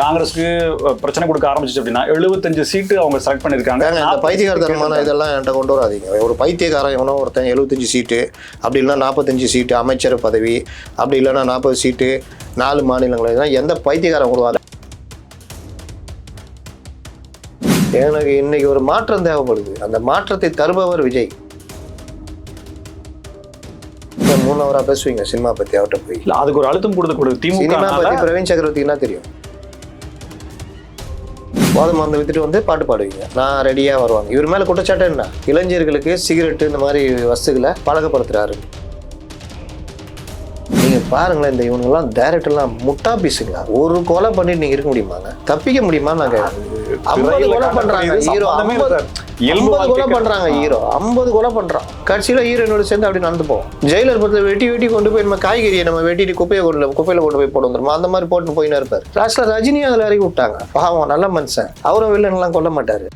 காங்கிரஸ்க்கு பிரச்சனை கொடுக்க ஆரம்பிச்சிச்சு அப்படின்னா 75 சீட்டு அவங்க செலக்ட் பண்ணிருக்காங்க. இந்த பைத்தியகாரத்தனமான இதெல்லாம் என்கிட்ட கொண்டு வராதீங்க. ஒரு பைத்தியக்காரன் எவனோ ஒருத்தன் 75 சீட்டு, அப்படி இல்லைன்னா 45 சீட்டு அமைச்சர் பதவி, அப்படி இல்லைன்னா 40 சீட்டு 4 மாநிலங்கள், எந்த பைத்தியக்காரன் கொடுவாங்க? எனக்கு இன்னைக்கு ஒரு மாற்றம் தேவைப்படுது. அந்த மாற்றத்தை தருபவர் விஜய். 3 ஹவரா பேசுவீங்க சினிமா பத்தி அவர்கிட்ட போய். அதுக்கு ஒரு அழுத்தம் கொடுத்து திமுக சினிமா பத்தி பிரவீன் சக்கரவர்த்திக்கு என்ன தெரியும்? போதை மருந்து வித்துட்டு வந்து பாட்டு பாடுவீங்க, நான் ரெடியா வருவாங்க. இவர் மேல குற்றச்சாட்டு என்ன? இளைஞர்களுக்கு சிகரெட்டு இந்த மாதிரி வஸ்துகளை பழக்கப்படுத்துறாரு. நீங்க பாருங்களேன், இந்த இவங்கெல்லாம் டைரக்டர்லாம் முட்டா பீஸுங்களா? ஒரு கொலை பண்ணிட்டு நீங்க இருக்க முடியுமாங்க? தப்பிக்க முடியுமா? நாங்க 50 கொலை பண்றாங்க ஹீரோ, 50 கொலை பண்றாங்க ஹீரோ, 50 கொலை பண்றான். கடைசியில ஹீரோனோட சேர்ந்து அப்படி நடந்து போவோம். ஜெயிலர் பத்தி வெட்டி கொண்டு போய் நம்ம காய்கறியை நம்ம வெட்டிட்டு குப்பையில கொண்டு போய் போட்டு வந்துருமா, அந்த மாதிரி போட்டு போயின்னு இருப்பாரு. லாஸ்ட்ல ரஜினி அதில் இறக்கி விட்டாங்க. பாவம், நல்ல மனுஷன். அவரும் வில்லன் எல்லாம் கொல்ல மாட்டாரு.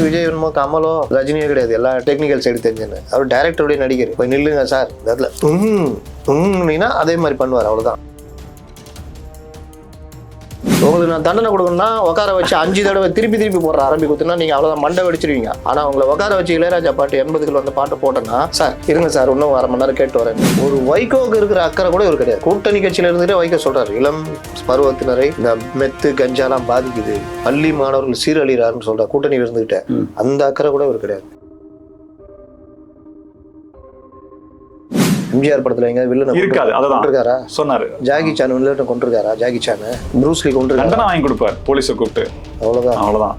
விஜய் என்னமோ கமலோ ரஜினியோ கிடையாது, எல்லா டெக்னிக்கல் சைடு தெரிஞ்சுன்னு. அவர் டைரக்டருடைய நடிகர். போய் நில்லுங்க சார் இந்த இடத்துல அதே மாதிரி பண்ணுவார், அவ்வளவுதான். உங்களுக்கு நான் தண்டனை கொடுக்கணும்னா உட்கார வச்சு 5 தடவை திருப்பி போடுற அரபி குத்துனா நீங்க அவ்வளவுதான் மண்டை வெடிச்சிருவீங்க. ஆனா உங்களை உட்கார வச்சு இளையராஜா பாட்டு 80கள் வந்த பாட்டு போட்டேன்னா, சார் இருங்க சார் இன்னும் 1/2 மணி நேரம் கேட்டு வரேன். ஒரு வைகோக்கு இருக்கிற அக்கறை கூட இவர் கிடையாது. கூட்டணி கட்சியில இருந்துட்டு வைகோ சொல்றாரு, இளம் பருவத்தினரை இந்த மெத்து கஞ்சாலாம் பாதிக்குது, பள்ளி மாணவர்கள் சீரழிறாருன்னு சொல்றாரு கூட்டணியில் இருந்துகிட்ட. அந்த அக்கறை கூட இவர் கிடையாது. எம்ஜிஆர் படத்துல எங்க வில்லன் இருக்காது, அதான் இருக்காரா சொன்னாரு. ஜாகி சான் வில்லன் கொண்டிருக்காரா? ஜாகி சான் ப்ரூஸ்லி கொண்டிருக்காரு, வாங்கி கொடுப்பார் போலீஸை கூப்பிட்டு. அவ்வளவுதான்.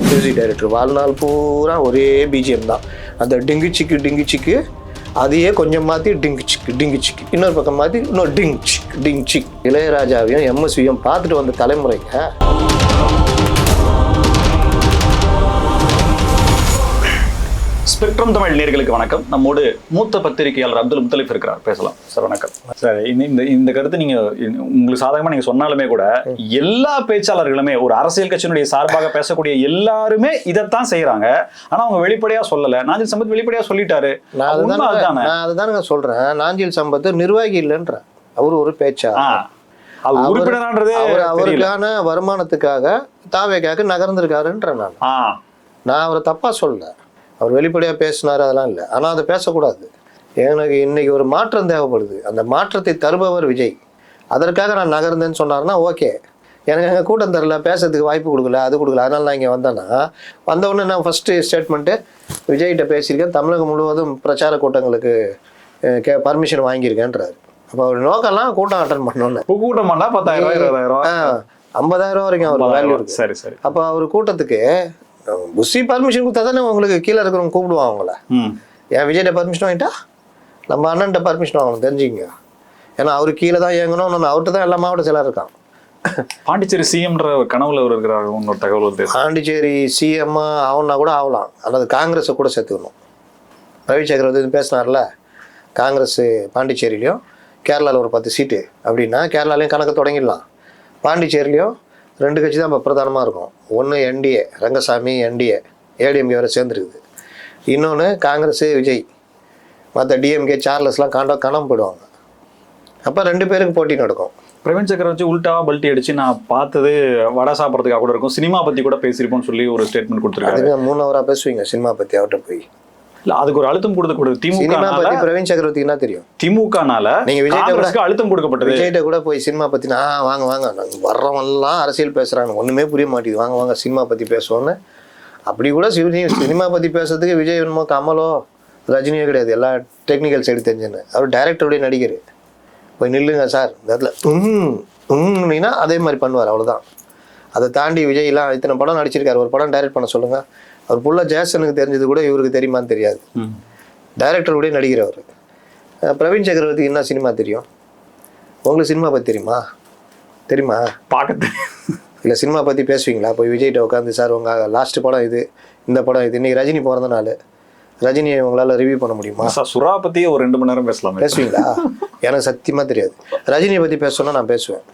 மியூசிக் டைரக்டர் வாழ்நாள் பூரா ஒரே பிஜிஎம் தான். அந்த டிங்கு சிக்கு அதையே கொஞ்சம் மாற்றி டிங்கு சிக்கு, இன்னொரு பக்கம் மாற்றி இன்னொரு டிங் சிக். இளையராஜாவையும் எம்எஸ்வியும் பார்த்துட்டு வந்த தலைமுறைங்க. ஸ்பெக்ட்ரம் தமிழ் நேயர்களுக்கு வணக்கம். நம்மோடு மூத்த பத்திரிகையாளர் அப்துல் முத்தலிப் இருக்கிறார், பேசலாம் சார். வணக்கம் சார். இந்த கருத்து நீங்க உங்களுக்கு சாதகமா நீங்க சொன்னாலுமே கூட எல்லா பேச்சாளர்களுமே ஒரு அரசியல் கட்சியினுடைய சார்பாக பேசக்கூடிய எல்லாருமே இதைத்தான் செய்யறாங்க. ஆனா அவங்க வெளிப்படையா சொல்லல. நாஞ்சில் சம்பத் வெளிப்படையா சொல்லிட்டாரு. நான் அதுதான் சொல்றேன். நாஞ்சில் சம்பத் நிர்வாகி இல்லைன்ற அவர் ஒரு பேச்சா, அவருக்கான வருமானத்துக்காக தாவேக்காக நகர்ந்திருக்காருன்ற நான் அவரை தப்பா சொல்லல. அவர் வெளிப்படையாக பேசினார், அதெல்லாம் இல்லை. ஆனால் அதை பேசக்கூடாது. எனக்கு இன்னைக்கு ஒரு மாற்றம் தேவைப்படுது. அந்த மாற்றத்தை தருபவர் விஜய். அதற்காக நான் நகர்ந்தேன்னு சொன்னார்னா ஓகே. எனக்கு எங்கள் கூட்டம் தரல, பேசுறதுக்கு வாய்ப்பு கொடுக்கல, அது கொடுக்கல, அதனால நான் இங்கே வந்தேன்னா, வந்தவுடனே நான் ஃபஸ்ட்டு ஸ்டேட்மெண்ட்டு விஜய்கிட்ட பேசியிருக்கேன், தமிழகம் முழுவதும் பிரச்சார கூட்டங்களுக்கு பர்மிஷன் வாங்கியிருக்கேன்றாரு. அப்போ அவர் நோக்கம்லாம் கூட்டம் அட்டன் பண்ணோன்னு, கூட்டம் பண்ணால் 10,000 20,000 50,000 வரைக்கும் அவர் வேல்யூ இருக்கு. சரி சரி. அப்போ அவர் கூட்டத்துக்கு புஷி பர்மிஷன் கொடுத்தா தானே உங்களுக்கு கீழே இருக்கிறவங்க கூப்பிடுவாங்க அவங்கள. ஏன் விஜய்கிட்ட பர்மிஷன் வாங்கிட்டா நம்ம அண்ணன்ட்ட பர்மிஷன் வாங்கணும், தெரிஞ்சுங்க. ஏன்னா அவரு கீழே தான் இயங்கணும், அவர்கிட்ட தான் எல்லா மாவட்ட செயலாளர் இருக்கான். பாண்டிச்சேரி சிஎம்ன்ற கனவுல அவர் இருக்கிறார். இன்னொரு தகவல் வருது, பாண்டிச்சேரி சிஎம் ஆகுனா கூட ஆகலாம், அல்லது காங்கிரஸை கூட சேர்த்துக்கணும். ரவி சக்கரவர்த்தி பேசினார்ல, காங்கிரஸ் பாண்டிச்சேரியிலையும் கேரளாவில் ஒரு 10 சீட்டு அப்படின்னா கேரளாலையும் கணக்கு தொடங்கிடலாம். பாண்டிச்சேரியிலையும் 2 கட்சி தான் இப்போ பிரதானமாக இருக்கும். ஒன்று என்டிஏ, ரங்கசாமி என்டிஏ, ஏடிஎம்கே வரை சேர்ந்துருக்குது. இன்னொன்று காங்கிரஸ் விஜய், மற்ற டிஎம்கே சார்லஸ்லாம் காணாமல் போயிடுவாங்க. அப்போ 2 பேருக்கு போட்டி நடக்கும். பிரவீன் சக்கரவர்த்தி உல்டாவா பல்ட்டி அடிச்சு நான் பார்த்தது வடை சாப்பிட்றதுக்காக கூட இருக்கும், சினிமா பற்றி கூட பேசியிருப்போம்னு சொல்லி ஒரு ஸ்டேட்மெண்ட் கொடுத்துருக்காரு. அதுக்கு 3 ஹவரா பேசுவீங்க சினிமா பற்றி அவர்கிட்ட போய். இல்ல அதுக்கு ஒரு அழுத்தம் கொடுக்கக்கூடாது. திமுக பத்தி பிரவீன் சக்கரவர்த்திக்கு என்ன தெரியும்? திமுகனால நீங்க விஜய்க்கு அழுத்தம் கொடுக்கப்பட்டது. விஜய்கிட்ட கூட போய் சினிமா பத்தி வாங்க நாங்க வர்றவங்கலாம் அரசியல் பேசுறாங்க, ஒண்ணுமே புரிய மாட்டேங்குது, வாங்க சினிமா பத்தி பேசுவோன்னு. அப்படி கூட சினிமா பத்தி பேசுறதுக்கு விஜய் என்னமோ கமலோ ரஜினியோ கிடையாது, எல்லா டெக்னிக்கல் சைடு தெரிஞ்சுன்னு. அவர் டைரக்டருடைய நடிகர். போய் நில்லுங்க சார் இந்த இடத்துல அதே மாதிரி பண்ணுவார், அவ்வளவுதான். அதை தாண்டி விஜய் எல்லாம் இத்தனை படம் நடிச்சிருக்காரு, ஒரு படம் டைரக்ட் பண்ண சொல்லுங்க. அவர் புள்ள ஜேசனுக்கு தெரிஞ்சது கூட இவருக்கு தெரியுமான்னு தெரியாது. டைரக்டருடைய நடிகர் அவர். பிரவீன் சக்கரவர்த்திக்கு என்ன சினிமா தெரியும்? உங்களுக்கு சினிமா பற்றி தெரியுமா? பார்க்க இல்லை, சினிமா பற்றி பேசுவீங்களா? போய் விஜய்கிட்ட உட்காந்து, சார் உங்கள் லாஸ்ட் படம் இது, இந்த படம் இது, இன்னைக்கு ரஜினி பிறந்த நாள், ரஜினியை உங்களால் ரிவ்யூ பண்ண முடியுமா? சார் சுறா பற்றி ஒரு 2 மணி நேரம் பேசுவீங்களா? எனக்கு சத்தியமாக தெரியாது. ரஜினியை பற்றி பேசணும்னா நான் பேசுவேன்.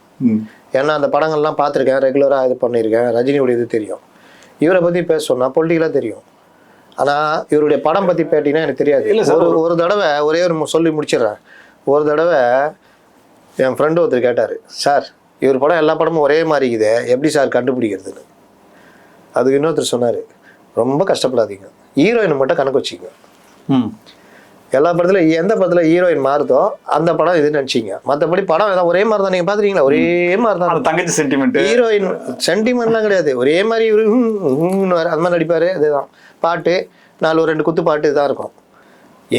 ஏன்னா அந்த படங்கள்லாம் பார்த்துருக்கேன், ரெகுலராக இது பண்ணியிருக்கேன், ரஜினியோட இது தெரியும். இவரை பற்றி பேசணும்னா பொலிட்டிக்கலாக தெரியும். ஆனால் இவருடைய படம் பற்றி பேட்டிங்கன்னா எனக்கு தெரியாது. ஒரு தடவை ஒரே ஒரு சொல்லி முடிச்சிடுறேன். ஒரு தடவை என் ஃப்ரெண்டு ஒருத்தர் கேட்டார், சார் இவர் படம் எல்லா படமும் ஒரே மாதிரி இருக்குதே, எப்படி சார் கண்டுபிடிக்கிறதுன்னு. அதுக்கு இன்னொருத்தர் சொன்னார், ரொம்ப கஷ்டப்படாதீங்க, ஹீரோயினை மட்டும் கணக்கு வச்சுக்கோங்க. எல்லா படத்துலையும் எந்த படத்தில் ஹீரோயின் மாறுதோ அந்த படம் இதுன்னு நினச்சிங்க, மற்றபடி படம் எல்லாம் ஒரே மாதிரி தான். நீங்கள் பார்த்துருக்கீங்களா? ஒரே மாதிரி தான். தங்கச்சி சென்டிமெண்ட், ஹீரோயின் சென்டிமெண்ட்லாம் கிடையாது, ஒரே மாதிரி இவரு அந்த மாதிரி நடிப்பார். அதுதான் பாட்டு, 4-2 குத்து பாட்டு இதுதான் இருக்கும்.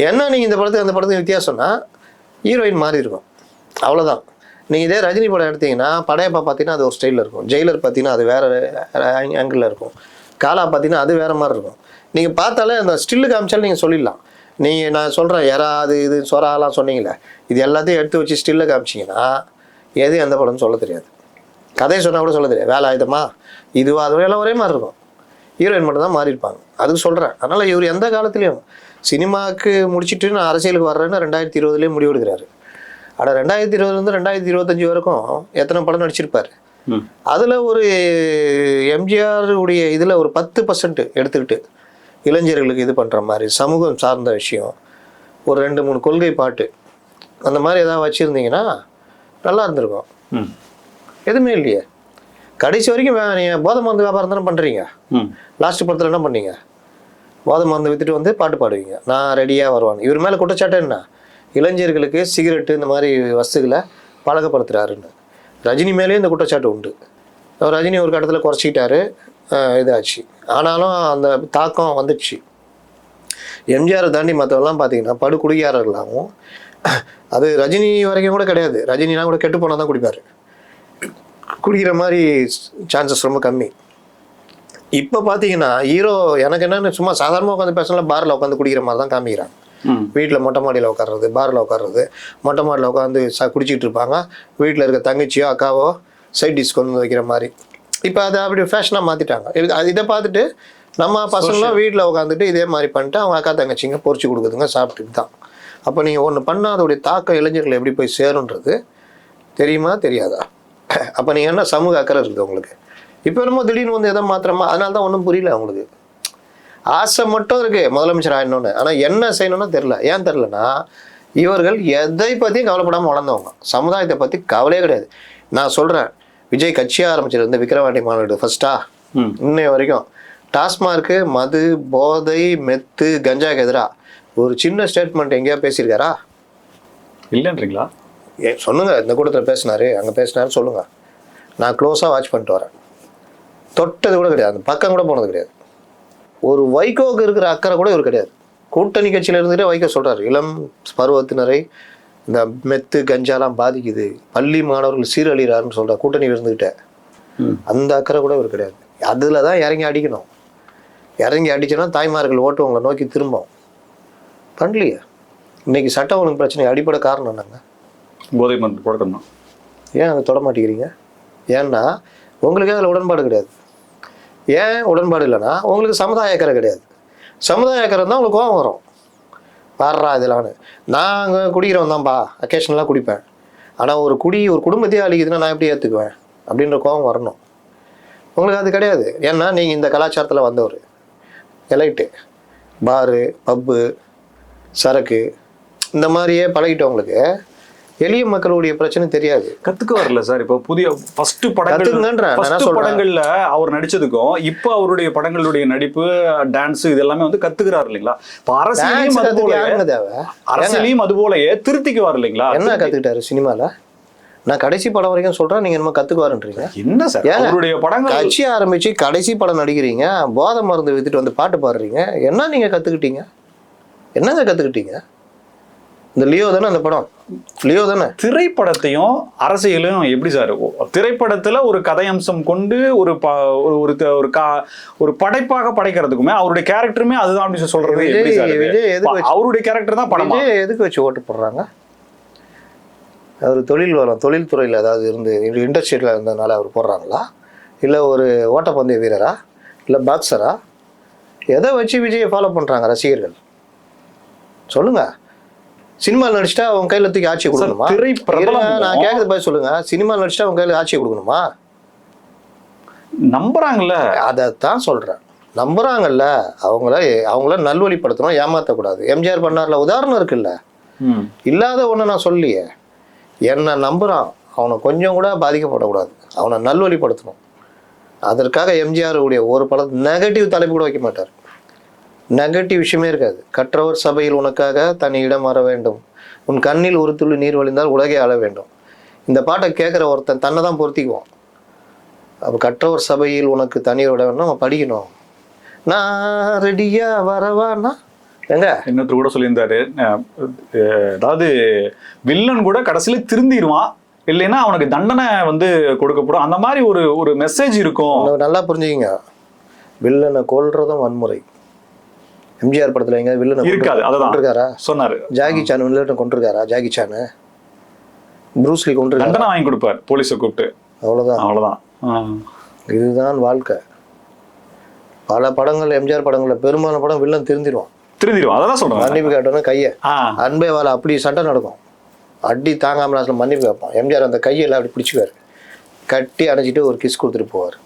ஏன்னா நீங்கள் இந்த படத்துக்கு அந்த படத்துக்கு வித்தியாசம்னா ஹீரோயின் மாறி இருக்கும், அவ்வளோதான். நீங்கள் இதே ரஜினி படம் எடுத்தீங்கன்னா படையப்பா பார்த்தீங்கன்னா அது ஒரு ஸ்டைலில் இருக்கும், ஜெயிலர் பார்த்தீங்கன்னா அது வேறு ஆங்கிளில் இருக்கும், காலா பார்த்தீங்கன்னா அது வேறு மாதிரி இருக்கும். நீங்கள் பார்த்தாலே அந்த ஸ்டில்லு காமிச்சாலும் நீங்கள் சொல்லிடலாம். நீங்கள் நான் சொல்கிறேன் யாராவது இது சொராலாம் சொன்னீங்களே, இது எல்லாத்தையும் எடுத்து வச்சு ஸ்டில்ல காமிச்சிங்கன்னா எது எந்த படம்னு சொல்ல தெரியாது. கதையை சொன்னால் கூட சொல்ல தெரியாது. வேலை ஆயுதமா இதுவா அதுவும் எல்லாம் ஒரே மாதிரி இருக்கும். ஹீரோயின் மட்டும் தான் மாறி இருப்பாங்க. அதுக்கு சொல்கிறேன். அதனால் இவர் எந்த காலத்துலேயும் சினிமாவுக்கு முடிச்சுட்டு நான் அரசியலுக்கு வர்றேன்னு 2020 முடிவு எடுக்கிறாரு. ஆனால் 2020 2025 வரைக்கும் எத்தனை படம் நடிச்சிருப்பார். அதில் ஒரு எம்ஜிஆர் உடைய இதில் ஒரு 10% எடுத்துக்கிட்டு இளைஞர்களுக்கு இது பண்ணுற மாதிரி சமூகம் சார்ந்த விஷயம், ஒரு 2-3 கொள்கை பாட்டு அந்த மாதிரி எதாவது வச்சுருந்தீங்கன்னா நல்லா இருந்திருக்கும். எதுவுமே இல்லையே. கடைசி வரைக்கும் நீங்கள் போதை மருந்து வியாபாரம் தானே பண்ணுறீங்க. லாஸ்ட் படத்தில் என்ன பண்ணீங்க? போதை மருந்து விற்றுட்டு வந்து பாட்டு பாடுவீங்க, நான் ரெடியாக வருவான். இவர் மேலே குற்றச்சாட்டு என்ன? இளைஞர்களுக்கு சிகரெட்டு இந்த மாதிரி வஸ்துகளை பழக்கப்படுத்துகிறாருன்னு. ரஜினி மேலேயும் இந்த குற்றச்சாட்டு உண்டு. ரஜினி ஒரு கட்டத்தில் குறைச்சிக்கிட்டாரு, இதாச்சு. ஆனாலும் அந்த தாக்கம் வந்துடுச்சு. எம்ஜிஆரை தாண்டி மற்றவெல்லாம் பார்த்தீங்கன்னா படு குடிகாரர்களாகவும், அது ரஜினி வரைக்கும் கூட கிடையாது. ரஜினிலாம் கூட கெட்டு போனால் தான் குடிப்பார், குடிக்கிற மாதிரி சான்சஸ் ரொம்ப கம்மி. இப்போ பார்த்தீங்கன்னா ஹீரோ எனக்கு என்னென்னு சும்மா சாதாரணமாக உட்காந்து பேசலாம், பாரில் உட்காந்து குடிக்கிற மாதிரி தான் காமிக்கிறாங்க. வீட்டில் மொட்டை மாடியில் உட்கார்றது, பாரில் உட்கார்றது, மொட்டை மாடியில் உட்காந்து குடிச்சிட்டு இருப்பாங்க. வீட்டில் இருக்க தங்கச்சியோ அக்காவோ சைட் டிஷ் கொண்டு வைக்கிற மாதிரி. இப்போ அதை அப்படி ஃபேஷனாக மாற்றிட்டாங்க. இதை பார்த்துட்டு நம்ம பசங்களும் வீட்டில் உட்காந்துட்டு இதே மாதிரி பண்ணிட்டு அவங்க அக்கா தங்கச்சிங்க பொறிச்சு கொடுக்குதுங்க, சாப்பிட்டுட்டு தான். அப்போ நீங்கள் ஒன்று பண்ணால் அதோடைய தாக்கம் இளைஞர்கள் எப்படி போய் சேருன்றது தெரியுமா தெரியாதா? அப்போ நீங்கள் என்ன சமூக அக்கறை இருக்குது உங்களுக்கு? இப்போ என்னமோ திடீர்னு வந்து எதை மாத்திரமா, அதனால தான் ஒன்றும் புரியல அவங்களுக்கு. ஆசை மட்டும் இருக்குது முதலமைச்சர் ஆயிடணும்னு, ஆனால் என்ன செய்யணும்னு தெரில. ஏன் தெரிலனா இவர்கள் எதை பற்றியும் கவலைப்படாமல் வளர்ந்தவங்க, சமுதாயத்தை பற்றி கவலையே கிடையாது. நான் சொல்கிறேன், விஜய் கட்சியாக ஆரம்பிச்சிருந்து விக்கிரவாண்டி மாநாடு ஃபர்ஸ்டா இன்னைய வரைக்கும் டாஸ்மார்க்கு, மது, போதை, மெத்து, கஞ்சாக்கு எதிராக ஒரு சின்ன ஸ்டேட்மெண்ட் எங்கேயா பேசியிருக்காரா? இல்லைன்றீங்களா? சொல்லுங்க, இந்த கூட்டத்தில் பேசினாரு, அங்கே பேசினாரு சொல்லுங்க. நான் க்ளோஸாக வாட்ச் பண்ணிட்டு வரேன். தொட்டது கூட கிடையாது, அந்த பக்கம் கூட போனது கிடையாது. ஒரு வைகோவுக்கு இருக்கிற அக்கறை கூட இவர் கிடையாது. கூட்டணி கட்சியில் இருந்துகிட்டே வைகோ சொல்கிறார், இளம் பருவத்தினரை இந்த மெத்து கஞ்சாலாம் பாதிக்குது, பள்ளி மாணவர்கள் சீரழிகிறாருன்னு சொல்கிறார். கூட்டணியில் இருந்துக்கிட்டே அந்த அக்கறை கூட இவர் கிடையாது. அதில் தான் இறங்கி அடிக்கணும். இறங்கி அடிச்சோன்னா தாய்மார்கள் ஓட்டு உங்களை நோக்கி திரும்பவும் பண்ணலையே. இன்னைக்கு சட்டம் ஒழுங்கு பிரச்சனை அடிப்படை காரணம் என்னங்க? போதை மருந்து போடணும். ஏன் அதை தொட மாட்டேங்கிறீங்க? ஏன்னா உங்களுக்கு அதில் உடன்பாடு கிடையாது. ஏன் உடன்பாடு இல்லைன்னா உங்களுக்கு சமுதாய அக்கறை கிடையாது. சமுதாய அக்கறை தான் உங்களுக்கு கோவம் வரும். பாடுறா இதெல்லாம் நான் அங்கே குடிக்கிறவன் தான்ப்பா, அக்கேஷனலாக குடிப்பேன், ஆனால் ஒரு குடும்பத்தையே அழிக்குதுன்னா நான் எப்படி ஏற்றுக்குவேன் அப்படின்ற கோவம் வரணும். உங்களுக்கு அது கிடையாது. ஏன்னா நீங்கள் இந்த கலாச்சாரத்தில் வந்தவர். எலைட்டு, பாரு, பப்பு, சரக்கு இந்த மாதிரியே பழகிட்டவங்களுக்கு எளிய மக்களுடைய பிரச்சனை தெரியாது. கத்துக்க வரல சார். இப்போ புதிய ஃபர்ஸ்ட் படங்கள்ல அவர் நடிச்சதுக்கும் இப்போ அவருடைய படங்களுடைய நடிப்பு, டான்ஸ் இது எல்லாமே வந்து கத்துக்கிறாரு இல்லைங்களா? இப்போ அரசியலையும் அது போலயே திருத்திக்குவார் இல்லைங்களா? என்ன கத்துக்கிட்டாரு சினிமால? நான் கடைசி படம் வரைக்கும் சொல்றேன், நீங்க என்ன கத்துக்குவாருன்றீங்க? என்ன சார் அவருடைய படங்கள் கட்சி ஆரம்பிச்சு கடைசி படம் நடிக்கிறீங்க, போதை மருந்து வித்துட்டு வந்து பாட்டு பாடுறீங்க, என்ன நீங்க கத்துக்கிட்டீங்க? என்னங்க கத்துக்கிட்டீங்க? இந்த லியோ தானே அந்த படம், லியோ தானே. திரைப்படத்தையும் அரசியலும் எப்படி சார்? திரைப்படத்துல ஒரு கதை அம்சம் கொண்டு ஒரு படைப்பாக படைக்கிறதுக்குமே அவருடைய கேரக்டருமே அதுதான் அப்படின்னு சொல்றது. அவருடைய கேரக்டர் தான் படம். எதுக்கு வச்சு ஓட்டு போடுறாங்க? அவர் தொழில் வரும், தொழில்துறையில் ஏதாவது இருந்து இண்டஸ்ட்ரியில் இருந்ததுனால அவர் போடுறாங்களா? இல்லை ஒரு ஓட்டப்பந்தய வீரரா? இல்லை பாக்ஸரா? எதை வச்சு விஜயை ஃபாலோ பண்ணுறாங்க ரசிகர்கள்? சொல்லுங்க. சினிமாவில் நடிச்சுட்டா அவங்க கையில் தூக்கி ஆட்சியை கொடுக்கணுமா? நான் கேட்கறது போய் சொல்லுங்க. சினிமாவில் நடிச்சுட்டா அவங்க கையில் ஆட்சியை கொடுக்கணுமா? நம்புறாங்கல்ல, அதைத்தான் சொல்கிறேன். நம்புறாங்கல்ல, அவங்கள நல்வழிப்படுத்தணும், ஏமாற்றக்கூடாது. எம்ஜிஆர் பண்ணார்ல, உதாரணம் இருக்குல்ல. இல்லாத ஒன்று நான் சொல்லியே, என்னை நம்புகிறான், அவனை கொஞ்சம் கூட பாதிக்கப்படக்கூடாது, அவனை நல்வழிப்படுத்தணும். அதற்காக எம்ஜிஆர் உடைய ஒரு படம் நெகட்டிவ் தலைப்பு கூட வைக்க மாட்டார். நெகட்டிவ் விஷயமே இருக்காது. கற்றவர் சபையில் உனக்காக தனி இடம் வர வேண்டும், உன் கண்ணில் ஒரு துளி நீர் வழிந்தால் உலகே ஆள வேண்டும். இந்த பாட்டை கேட்குற ஒருத்தன் தன்னை தான் பொருத்திக்குவான். அப்போ கற்றவர் சபையில் உனக்கு தண்ணீர் விட வேணும், நம்ம படிக்கணும். நான் ரெடியா வரவான்னா எங்க இன்னொருத்தர் கூட சொல்லியிருந்தாரு, அதாவது வில்லன் கூட கடைசியில திருந்திடுவான், இல்லைன்னா அவனுக்கு தண்டனை வந்து கொடுக்கப்படும், அந்த மாதிரி ஒரு ஒரு மெசேஜ் இருக்கும். நல்லா புரிஞ்சுக்கிங்க. வில்லனை கொல்றதும் வன்முறை. எம்ஜிஆர் படத்துல எங்க வில்லனை இருக்காது, அதான் இருக்காரா சொன்னாரு. ஜாகி சான் வில்லனை கொண்டிருக்காரா? ஜாகி சான் ப்ரூஸ்லி கொண்டு தண்டனை வாங்கி கொடுப்பார் போலீஸை கூப்பிட்டு, அவ்வளவுதான் அவ்வளவுதான். இதுதான் வாழ்க்கை. பல படங்கள், எம்ஜிஆர் படங்கள்ல பெரும்பாலான படம் வில்லன் திருந்திடுவான். அதான் சொல்றேன். மன்னிப்பு கேட்டோன்னா கையை அன்பே வாழ அப்படி சண்டை நடக்கும், அடி தாங்காம லாஸ்ட்ல மன்னிப்பு கேட்பான். எம்ஜிஆர் அந்த கையெல்லாம் அப்படி பிடிச்சுக்காரு, கட்டி அணைச்சிட்டு ஒரு கிஸ் கொடுத்துட்டு போவார்.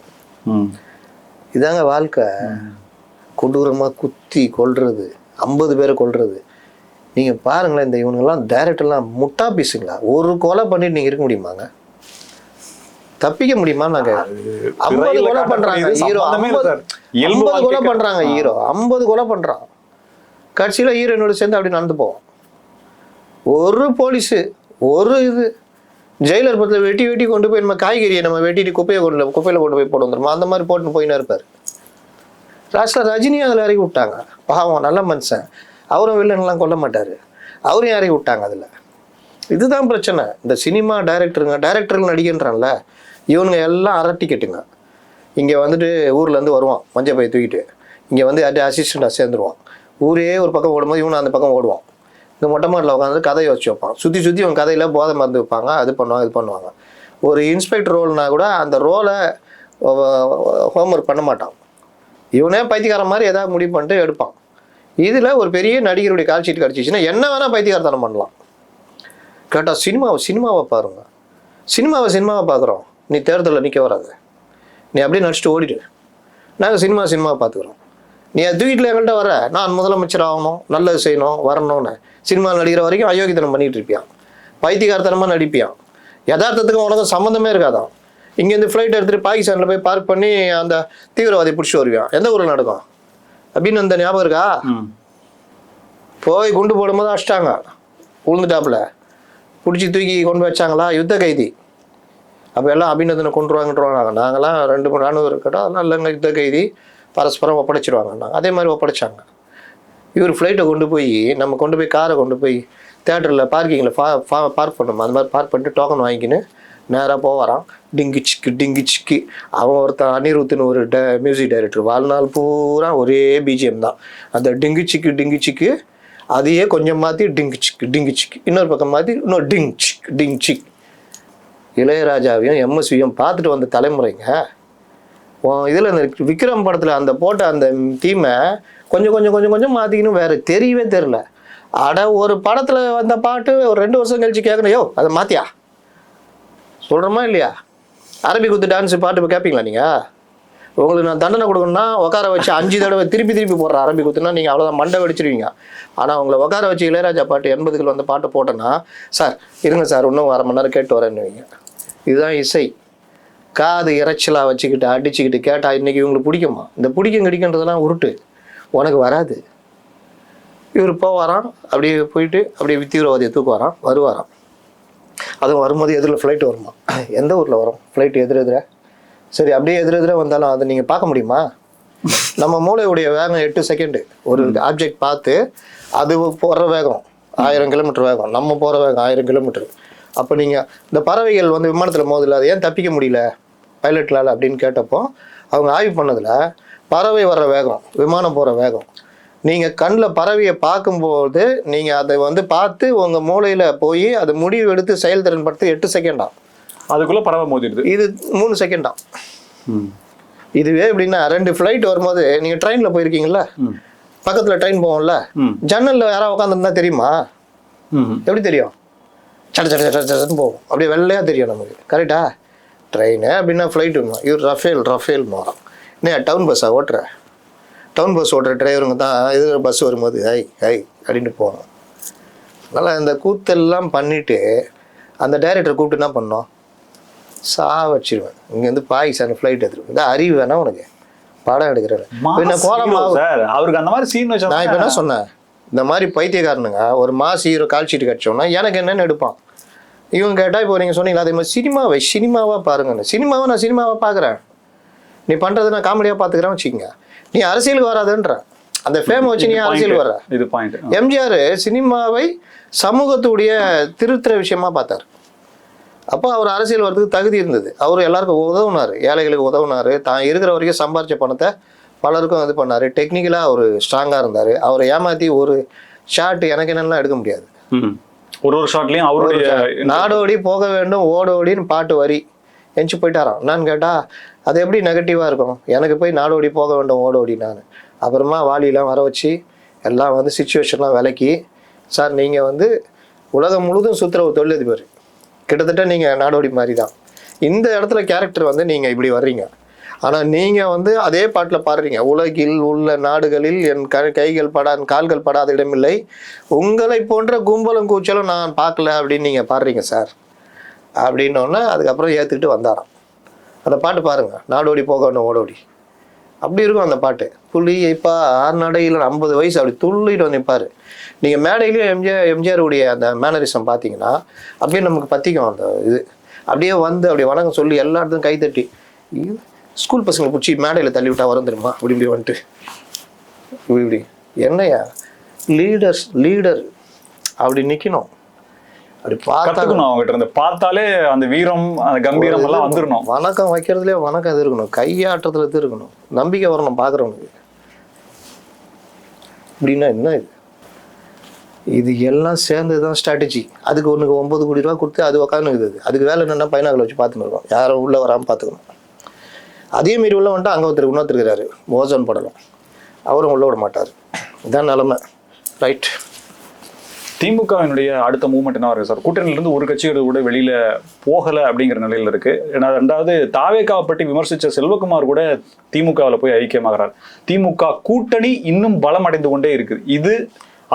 இதாங்க வாழ்க்கை. கொடூரமாக குத்தி கொல்றது, 50 பேரை கொல்றது. நீங்கள் பாருங்களேன், இந்த இவனுங்கெல்லாம் டைரக்டர்லாம் முட்டா பீஸுங்களா? ஒரு கொலை பண்ணிட்டு நீங்கள் இருக்க முடியுமாங்க? தப்பிக்க முடியுமா? நாங்கள் 50 கொலை பண்ணுறாங்க ஹீரோ, 50 கொலை பண்ணுறாங்க ஹீரோ, 50 கொலை பண்ணுறான். கடைசியில் ஹீரோனோட சேர்ந்து அப்படி நடந்து போவோம். ஒரு போலீஸு ஒரு இது ஜெயிலர் பத்தில் வெட்டி வெட்டி கொண்டு போய் நம்ம காய்கறியை நம்ம வெட்டிட்டு குப்பையில் கொண்டு போய் போட்டு வந்துடுமா, அந்த மாதிரி போட்டுன்னு போயின்னு இருப்பார். லாஸ்ட்டில் ரஜினியும் அதில் இறக்கி விட்டாங்க. பாவம், நல்ல மனுஷன், அவரும் வில்லன்லாம் கொல்ல மாட்டார், அவரையும் இறக்கி விட்டாங்க அதில். இதுதான் பிரச்சனை. இந்த சினிமா டைரக்டர்கள் நடிகன்றான்ல, இவனுங்க எல்லாம் அரை டிக்கெட்டுங்க. இங்கே வந்துட்டு ஊர்லேருந்து வருவான் மஞ்சள் பையை தூக்கிட்டு, இங்கே வந்து அசிஸ்டண்ட்டாக சேர்ந்துருவான். ஊரே ஒரு பக்கம் ஓடும்போது இவனு அந்த பக்கம் ஓடுவான். இந்த மொட்டை மாட்டில் உட்காந்து கதையை வச்சு வைப்பான். சுற்றி சுற்றி அவன் கதையில் போதை மருந்து வைப்பாங்க, அது பண்ணுவாங்க, இது பண்ணுவாங்க. ஒரு இன்ஸ்பெக்டர் ரோல்னா கூட அந்த ரோலை ஹோம்ஒர்க் பண்ண மாட்டான். இவனே பைத்தியக்காரன் மாதிரி ஏதாவது முடிவு பண்ணிட்டு எடுப்பான். இதில் ஒரு பெரிய நடிகருடைய கால் ஷீட் கிடச்சிச்சின்னா என்ன வேணால் பைத்தியக்காரத்தனம் பண்ணலாம். கேட்டால் சினிமாவை பாருங்க, சினிமாவை பார்க்குறோம், நீ தேர்தலில் நிற்க வராது, நீ அப்படியே நடிச்சுட்டு ஓடிடு, நாங்கள் சினிமாவை பார்த்துக்குறோம். நீ அது வீட்டில் எங்கள்கிட்ட வர, நான் முதலமைச்சர் ஆகணும், நல்லது செய்யணும், வரணும்னு சினிமாவில் நடிக்கிற வரைக்கும் அயோக்கியத்தனம் பண்ணிகிட்டு இருப்பியான், பைத்தியக்காரத்தனமாக நடிப்பியான். யதார்த்தத்துக்கும் உனக்கும் சம்மந்தமே இருக்காதான். இங்கேருந்து ஃப்ளைட் எடுத்துகிட்டு பாகிஸ்தானில் போய் பார்க் பண்ணி அந்த தீவிரவாதி பிடிச்சி வருவான். எந்த ஊரில் நடக்கும் அப்படின்னு அந்த ஞாபகம் இருக்கா? போய் குண்டு போடும்போது அடிச்சிட்டாங்க, உளுந்துட்டாப்புல, பிடிச்சி தூக்கி கொண்டு வச்சாங்களா, யுத்த கைதி. அப்போ எல்லாம் அபிநந்தனை கொண்டுருவாங்கன்றாங்க. நாங்களாம் 2-3 ராணுவம் இருக்கட்டும், அதெல்லாம் இல்லைங்க, யுத்த கைதி, பரஸ்பரம் ஒப்படைச்சிடுவாங்க. அதே மாதிரி ஒப்படைச்சாங்க. இவர் ஃப்ளைட்டை கொண்டு போய் காரை கொண்டு போய் தேட்டரில் பார்க்கிங்கில் பார்க் பண்ணோம். அந்த மாதிரி பார்க் பண்ணிட்டு டோக்கன் வாங்கிக்கின்னு நேராக போவாரான். டிங்கி சிக்கு அவன் ஒருத்தன் அனிருத்துன்னு ஒரு மியூசிக் டைரக்டர், வாழ்நாள் பூரா ஒரே பிஜிஎம் தான். அந்த டிங்கி சிக்கு அதையே கொஞ்சம் மாற்றி டிங்கி சிக்கு, இன்னொரு பக்கம் மாற்றி இன்னொரு டிங் சிக். இளையராஜாவையும் எம்எஸ்வியும் பார்த்துட்டு வந்த தலைமுறைங்க. இதில் இந்த விக்ரம் படத்தில் அந்த போட்ட அந்த தீமை கொஞ்சம் மாற்றிக்கணும், வேறு தெரியவே தெரில. ஒரு படத்தில் வந்த பாட்டு ஒரு 2 வருஷம் கழிச்சு கேட்கணும், யோ அதை மாற்றியா சொல்கிறோமா இல்லையா? அரபி குத்து டான்ஸு பாட்டு இப்போ கேட்பீங்களா நீங்கள்? உங்களுக்கு நான் தண்டனை கொடுக்கணும்னா உட்கார வச்சு 5 தடவை திருப்பி போடுற அரபி குத்துனா நீங்கள் அவ்வளோதான் மண்டை வெடிச்சிருவீங்க. ஆனால் உங்களை உட்கார வச்சு இளையராஜா பாட்டு 80கள் வந்த பாட்டு போட்டோன்னா, சார் இருங்க சார் இன்னும் 1/2 மணி நேரம் கேட்டு வரேன்னுவீங்க. இதுதான் இசை. காது இறைச்சலாக வச்சுக்கிட்டு அடிச்சுக்கிட்டு கேட்டால் இன்றைக்கி இவங்களுக்கு பிடிக்குமா? இந்த கிடைக்கின்றதெல்லாம் உருட்டு, உனக்கு வராது. இவர் போவாராம், அப்படியே போயிட்டு அப்படியே தீவிரவாதியை தூக்குவாராம், வருவாராம். அதுவும் வரும்போது எதிரில் ஃப்ளைட் வருமா? எந்த ஊரில் வரும் ஃப்ளைட்டு? எதிரெதிர. சரி, அப்படியே எதிரெதிர வந்தாலும் அதை நீங்கள் பார்க்க முடியுமா? நம்ம மூளையுடைய வேகம் 8 செகண்டு. ஒரு ஆப்ஜெக்ட் பார்த்து அது போகிற வேகம் 1000 கிலோமீட்டர் வேகம், நம்ம போகிற வேகம் 1000 கிலோமீட்டர். அப்போ நீங்கள் இந்த பறவைகள் வந்து விமானத்தில் மோதில் அதை ஏன் தப்பிக்க முடியல பைலட்லால் அப்படின்னு கேட்டப்போ அவங்க ஆய்வு பண்ணதில் பறவை வர்ற வேகம், விமானம் போகிற வேகம், நீங்கள் கண்ணில் பறவையை பார்க்கும்போது நீங்கள் அதை வந்து பார்த்து உங்கள் மூளையில் போய் அதை முடிவு எடுத்து செயல்திறன் படுத்து 8 செகண்டாம். அதுக்குள்ளே பறவை மோதிடுது. இது 3 செகண்டாம். இதுவே எப்படின்னா 2 ஃப்ளைட் வரும்போது நீங்கள் ட்ரெயினில் போயிருக்கீங்களா, பக்கத்தில் ட்ரெயின் போவோம்ல, ஜன்னலில் யாராவது உட்காந்துருந்தா தெரியுமா? எப்படி தெரியும்? சட்டன்னு போகும், அப்படியே வெள்ளையாக தெரியும் நமக்கு. கரெக்டா? ட்ரெயினு அப்படின்னா ஃப்ளைட் வேணும். இவர் ரஃபேல் மாறும். இன்னும் டவுன் பஸ்ஸாக ஓட்டுற டவுன் பஸ் ஓட்டுற டிரைவருங்க தான் இது பஸ் வரும்போது ஐ அப்படின்ட்டு போகணும். அதனால் இந்த கூத்தெல்லாம் பண்ணிவிட்டு அந்த டைரக்டரை கூப்பிட்டு என்ன பண்ணோம், வச்சிருவேன் இங்கேருந்து பாகிஸ்தான் ஃப்ளைட் எடுத்துருவேன். இந்த அறிவு வேணா உனக்கு படம் எடுக்கிறேன். சார் அவருக்கு அந்த மாதிரி சீன் வச்சா நான் இப்போ என்ன சொன்னேன், இந்த மாதிரி பைத்தியக்காரனுங்க ஒரு மாஸ் ஹீரோ கால் ஷீட் கடிச்சோன்னா எனக்கு என்னென்னு எடுப்பான். இவங்க கேட்டால் இப்போ நீங்கள் சொன்னீங்களா அதே மாதிரி சினிமாவாக பாருங்கன்னு. நான் சினிமாவாக பார்க்குறேன், நீ பண்ணுறது நான் காமெடியாக பார்த்துக்கிறேன் வச்சுக்கோங்க. நீ அரசியலுக்கு வராதுன்ற அந்த ஃபேமை வச்சு நீ அரசியல் வர்ற. இது பாயிண்ட். எம்ஜிஆர் சினிமாவை சமூகத்துடைய திருத்துற விஷயமா பார்த்தார். அப்போ அவர் அரசியல் வர்றதுக்கு தகுதி இருந்தது. அவர் எல்லாருக்கும் உதவுனார், ஏழைகளுக்கு உதவுனார், தான் இருக்கிற வரைக்கும் சம்பாரிச்ச பணத்தை பலருக்கும் இது பண்ணார். டெக்னிக்கலாக அவர் ஸ்ட்ராங்காக இருந்தார். அவரை ஏமாற்றி ஒரு ஷாட் எனக்கு என்னெல்லாம் எடுக்க முடியாது. ஒரு ஷாட்லையும் அவருடைய நாடோடி போக வேண்டும் ஓடோடின்னு பாட்டு வரி எஞ்சி போயிட்டாராம். நான் கேட்டால் அது எப்படி நெகட்டிவாக இருக்கும், எனக்கு போய் நாடோடி போக வேண்டும் ஓடோடி. நான் அப்புறமா வாலியெலாம் வர வச்சு எல்லாம் வந்து சுச்சுவேஷன்லாம் விலக்கி, சார் நீங்கள் வந்து உலகம் முழுதும் சுற்றுற ஒரு தொழிலதிபர், கிட்டத்தட்ட நீங்கள் நாடோடி மாதிரி தான். இந்த இடத்துல கேரக்டர் வந்து நீங்கள் இப்படி வர்றீங்க, ஆனால் நீங்கள் வந்து அதே பாட்டில் பாடுறீங்க, உலகில் உள்ள நாடுகளில் என் கைகள் கால்கள் படாத இடமில்லை, உங்களை போன்ற கும்பலும் கூச்சலும் நான் பார்க்கல அப்படின்னு நீங்கள் பாடுறீங்க சார் அப்படின்னோடனே அதுக்கப்புறம் ஏற்றுக்கிட்டு வந்தாராம். அந்த பாட்டு பாருங்கள், நாடோடி போகணும் ஓடோடி, அப்படி இருக்கும் அந்த பாட்டு. புள்ளியைப்பா 6 நடையில் 50 வயசு அப்படி துள்ளிட்டு வந்து நிற்பார். நீங்கள் மேடையிலையும் எம்ஜிஆருடைய அந்த மேனரிசம் பார்த்தீங்கன்னா அப்படியே நமக்கு பற்றிக்கும். அந்த இது அப்படியே வந்து அப்படியே வணக்கம் சொல்லி எல்லா இடத்துக்கும் கைத்தட்டி, ஸ்கூல் பசங்களை பிடிச்சி மேடையில் தள்ளி விட்டா வரும் தெரியுமா, இப்படி இப்படி வந்துட்டு இப்படி என்னையா லீடர் அப்படி நிற்கணும். அப்படி பார்த்தாக்கணும் அவங்ககிட்ட இருந்து பார்த்தாலே அந்த வீரம் அந்த கம்பீரம் எல்லாம் வந்துடணும். வணக்கம் வைக்கிறதுலேயே வணக்கம் இது இருக்கணும், கையாட்டத்தில் இது இருக்கணும், நம்பிக்கை வரணும் பார்க்குறவனுக்கு. அப்படின்னா என்ன இது எல்லாம் சேர்ந்து தான் ஸ்ட்ராட்டஜி. அதுக்கு ஒன்றுக்கு 9 கோடி ரூபா கொடுத்து அது உட்காந்துக்குது. அதுக்கு வேலை என்னென்னா பைனாக்களை வச்சு பார்த்துன்னு இருக்கோம், யாரும் உள்ளே வராமல் பார்த்துக்கணும். அதே மாரி உள்ள வந்துட்டு அங்கே இன்னொருத்தருக்கிறாரு ஓசோன் படலம், அவரும் உள்ள விட மாட்டார். இதான் நிலமை. ரைட். திமுகவினுடைய அடுத்த மூவ்மெண்ட் என்ன இருக்கு சார்? கூட்டணியிலிருந்து ஒரு கட்சியோட கூட வெளியில போகலை அப்படிங்கிற நிலையில் இருக்கு. ஏன்னா 2வது தாவேக்காவை பற்றி விமர்சிச்ச செல்வகுமார் கூட திமுகவில் போய் ஐக்கியமாகிறார். திமுக கூட்டணி இன்னும் பலம் அடைந்து கொண்டே இருக்கு. இது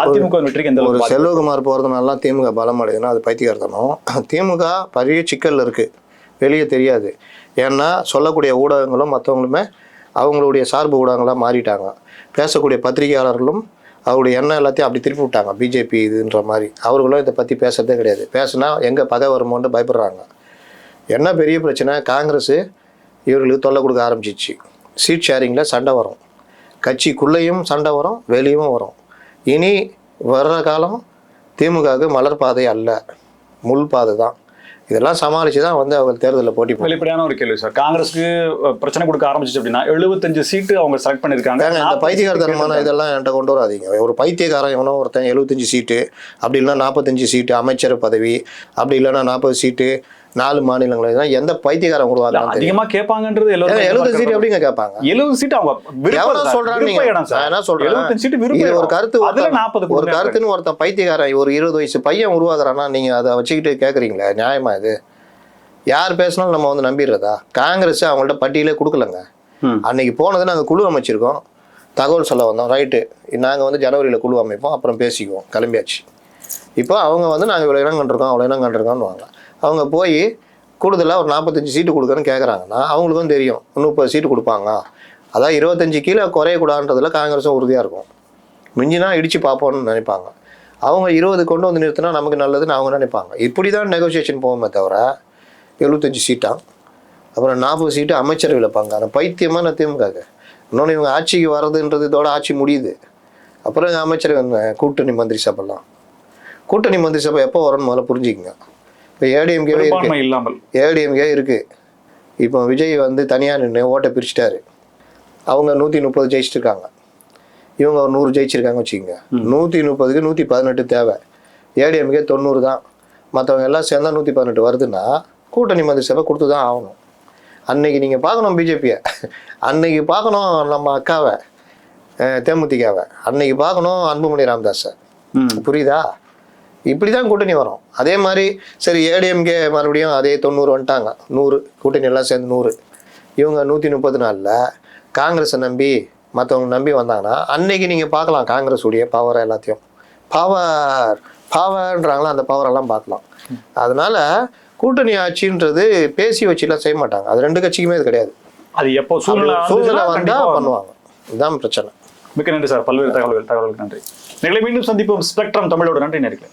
அதிமுக வெற்றிக்கு எந்த ஒரு செல்வகுமார் போகிறதுனால திமுக பலம் அடையுதுன்னா அது பைத்தியக்காரத்தனம். திமுக பெரிய சிக்கல் இருக்கு, வெளியே தெரியாது. ஏன்னா சொல்லக்கூடிய ஊடகங்களும் மற்றவங்களுமே அவங்களுடைய சார்பு ஊடகங்களாக மாறிட்டாங்க. பேசக்கூடிய பத்திரிகையாளர்களும் அவருடைய எண்ணம் எல்லாத்தையும் அப்படி திருப்பி விட்டாங்க, பிஜேபி இதுன்ற மாதிரி. அவர்களும் இதை பற்றி பேசுறதே கிடையாது. பேசுனா எங்கே பகை வருமோன்னு பயப்படுறாங்க. என்ன பெரிய பிரச்சனை, காங்கிரஸ் இவர்களுக்கு தொல்லை கொடுக்க ஆரம்பிச்சிச்சு. சீட் ஷேரிங்கில் சண்டை வரும், கட்சிக்குள்ளேயும் சண்டை வரும், வெளியும் வரும். இனி வர்ற காலம் திமுகவுக்கு மலர் பாதை அல்ல, முள் பாதை தான். இதெல்லாம் சமாளிச்சு தான் வந்து அவங்க தேர்தலில் போட்டி. வெளிப்படையான ஒரு கேள்வி சார், காங்கிரஸுக்கு பிரச்சனை கொடுக்க ஆரம்பிச்சிச்சு அப்படின்னா 75 சீட்டு அவங்க செலக்ட் பண்ணியிருக்காங்க. இந்த பைத்தியகாரத்தனமான இதெல்லாம் என்கிட்ட கொண்டு வராதிங்க. ஒரு பைத்தியக்காரன் எவனோ ஒருத்தன் 75 சீட்டு, அப்படி இல்லைன்னா 45 சீட்டு அமைச்சர் பதவி, அப்படி இல்லைன்னா 40 சீட்டு 4 மாநிலங்கள், எந்த பைத்தியக்காரன் உருவாங்க அதிகமா கேட்பாங்கன்றது 70 சீட்டு எப்படிங்க கேட்பாங்க? 70 சீட்டு அவங்க ஒரு கருத்து, ஒரு கருத்துன்னு ஒருத்தன் பைத்தியக்காரன் ஒரு 20 வயசு பையன் உருவாக்குறான்னா நீங்க அதை வச்சுக்கிட்டு கேட்குறீங்களே, நியாயமா இது? யார் பேசினாலும் நம்ம வந்து நம்பிடுறதா? காங்கிரஸ் அவங்கள்ட்ட பட்டியலே கொடுக்கலங்க. அன்னைக்கு போனது நாங்கள் குழு அமைச்சிருக்கோம், தகவல் சொல்ல வந்தோம், ரைட்டு நாங்கள் வந்து ஜனவரியில் குழு அமைப்போம், அப்புறம் பேசிக்குவோம், கிளம்பியாச்சு. இப்போ அவங்க வந்து நாங்கள் இவ்வளோ இனம் கண்டிருக்கோம் அவ்வளோ இனம் கண்டிருக்கோம்னு வாங்க. அவங்க போய் கூடுதலாக ஒரு 45 சீட்டு கொடுக்குறேன்னு கேட்குறாங்கன்னா அவங்களுக்கும் தெரியும் 30 சீட்டு கொடுப்பாங்க. அதான் 25 கீழே குறையக்கூடாதுன்றதுல காங்கிரஸும் உறுதியாக இருக்கும். மிஞ்சினா இடித்து பார்ப்போம்னு நினைப்பாங்க. அவங்க 20 கொண்டு வந்து நிறுத்தினா நமக்கு நல்லதுன்னு அவங்க நினைப்பாங்க. இப்படி தான் நெகோசியேஷன் போகுமே தவிர 75 சீட்டாக அப்புறம் 40 சீட்டு அமைச்சர்கள் வைப்பாங்க. அந்த பைத்தியமான திமுக. இன்னொன்று இவங்க ஆட்சிக்கு வர்றதுன்றது இதோட ஆட்சி முடியுது. அப்புறம் அமைச்சர் கூட்டணி மந்திரி சபைலாம், கூட்டணி மந்திரி சபை எப்போ வரும்னு முதல்ல புரிஞ்சுக்கங்க. இப்போ ஏடிஎம்கேவே இருக்கு, ஏடிஎம்கே இருக்குது. இப்போ விஜய் வந்து தனியாக நின்று ஓட்டை பிரிச்சுட்டாரு. அவங்க 130 ஜெயிச்சிருக்காங்க, இவங்க ஒரு 100 ஜெயிச்சிருக்காங்க வச்சுக்கோங்க. 130க்கு 118 தேவை. ஏடிஎம்கே 90 தான். மற்றவங்க எல்லாம் சேர்ந்தா 118 வருதுன்னா கூட்டணி மந்திரி சபை கொடுத்து தான் ஆகணும். அன்னைக்கு நீங்கள் பார்க்கணும் பிஜேபியை, அன்னைக்கு பார்க்கணும் நம்ம அக்காவை தேமுதிகாவை, அன்னைக்கு பார்க்கணும் அன்புமணி ராமதாஸை. புரியுதா? இப்படி தான் கூட்டணி வரும். அதே மாதிரி சரி ஏடிஎம்கே மறுபடியும் அதே 90 வந்துட்டாங்க, 100 கூட்டணி எல்லாம் சேர்ந்து 100. இவங்க 134 காங்கிரஸை நம்பி மற்றவங்க நம்பி வந்தாங்கன்னா அன்னைக்கு நீங்கள் பார்க்கலாம் காங்கிரஸ் உடைய பவர் எல்லாத்தையும். பவர்ன்றாங்களா, அந்த பவரெல்லாம் பார்க்கலாம். அதனால கூட்டணி ஆட்சின்றது பேசி வச்சுலாம் செய்ய மாட்டாங்க. அது 2 கட்சிக்குமே இது கிடையாது. அது எப்போ சூழ்நிலை சூழ்நிலை வந்தா கண்டிப்பா பண்ணுவாங்க. இதுதான் பிரச்சனை. மிக்க நன்றி சார். பல்வேறு தகவல்களுக்கு நன்றி. நிலை மீண்டும் சந்திப்போம். ஸ்பெக்ட்ரம் தமிழோட நன்றி நேயர்களே.